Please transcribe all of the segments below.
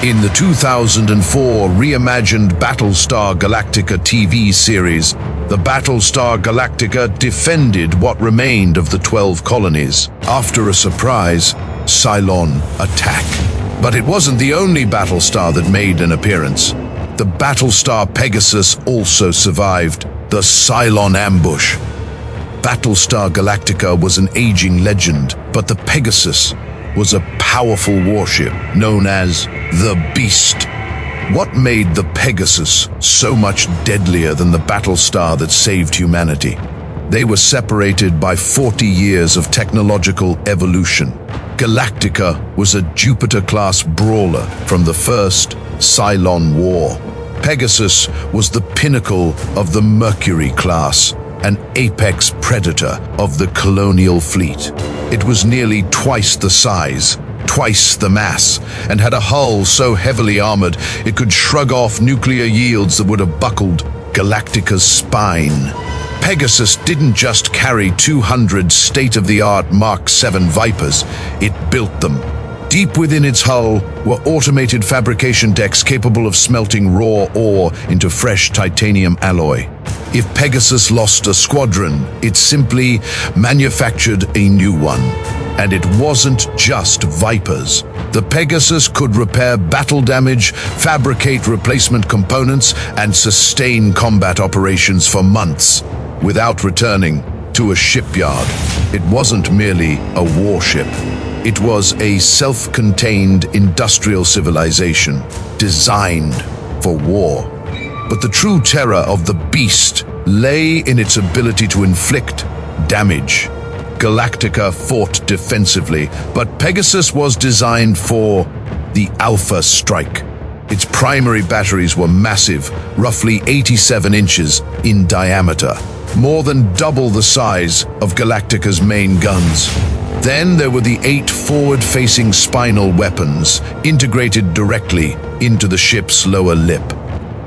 In the 2004 reimagined Battlestar Galactica TV series, the Battlestar Galactica defended what remained of the 12 colonies after a surprise Cylon attack. But it wasn't the only Battlestar that made an appearance. The Battlestar Pegasus also survived the Cylon ambush. Battlestar Galactica was an aging legend, but the Pegasus was a powerful warship known as the Beast. What made the Pegasus so much deadlier than the Battlestar that saved humanity? They were separated by 40 years of technological evolution. Galactica was a Jupiter-class brawler from the first Cylon War. Pegasus was the pinnacle of the Mercury-class, an apex predator of the colonial fleet. It was nearly twice the size, twice the mass, and had a hull so heavily armored it could shrug off nuclear yields that would have buckled Galactica's spine. Pegasus didn't just carry 200 state-of-the-art Mark 7 Vipers, it built them. Deep within its hull were automated fabrication decks capable of smelting raw ore into fresh titanium alloy. If Pegasus lost a squadron, it simply manufactured a new one. And it wasn't just Vipers. The Pegasus could repair battle damage, fabricate replacement components, and sustain combat operations for months without returning to a shipyard. It wasn't merely a warship. It was a self-contained industrial civilization designed for war. But the true terror of the Beast lay in its ability to inflict damage. Galactica fought defensively, but Pegasus was designed for the Alpha Strike. Its primary batteries were massive, roughly 87 inches in diameter, more than double the size of Galactica's main guns. Then there were the 8 forward-facing spinal weapons integrated directly into the ship's lower lip.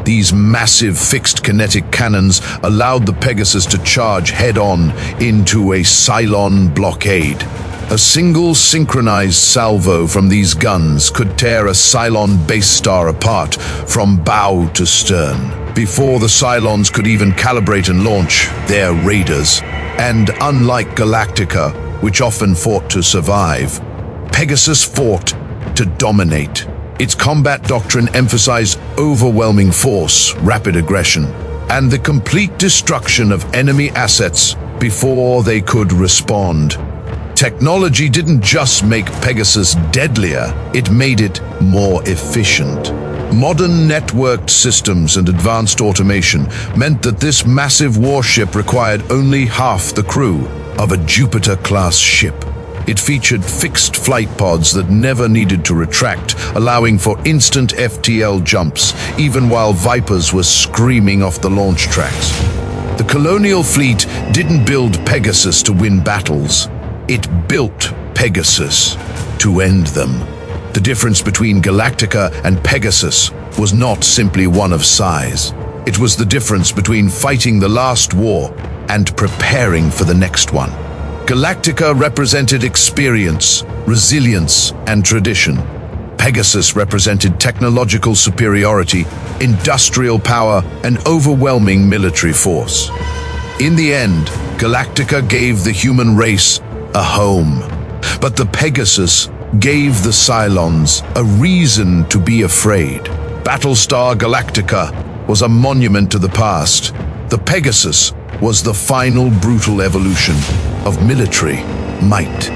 These massive fixed kinetic cannons allowed the Pegasus to charge head-on into a Cylon blockade. A single synchronized salvo from these guns could tear a Cylon base star apart from bow to stern, before the Cylons could even calibrate and launch their raiders. And unlike Galactica, which often fought to survive, Pegasus fought to dominate. Its combat doctrine emphasized overwhelming force, rapid aggression, and the complete destruction of enemy assets before they could respond. Technology didn't just make Pegasus deadlier, it made it more efficient. Modern networked systems and advanced automation meant that this massive warship required only half the crew of a Jupiter-class ship. It featured fixed flight pods that never needed to retract, allowing for instant FTL jumps, even while Vipers were screaming off the launch tracks. The colonial fleet didn't build Pegasus to win battles. It built Pegasus to end them. The difference between Galactica and Pegasus was not simply one of size. It was the difference between fighting the last war and preparing for the next one. Galactica represented experience, resilience, and tradition. Pegasus represented technological superiority, industrial power, and overwhelming military force. In the end, Galactica gave the human race a home, but the Pegasus gave the Cylons a reason to be afraid. Battlestar Galactica was a monument to the past. The Pegasus was the final brutal evolution of military might.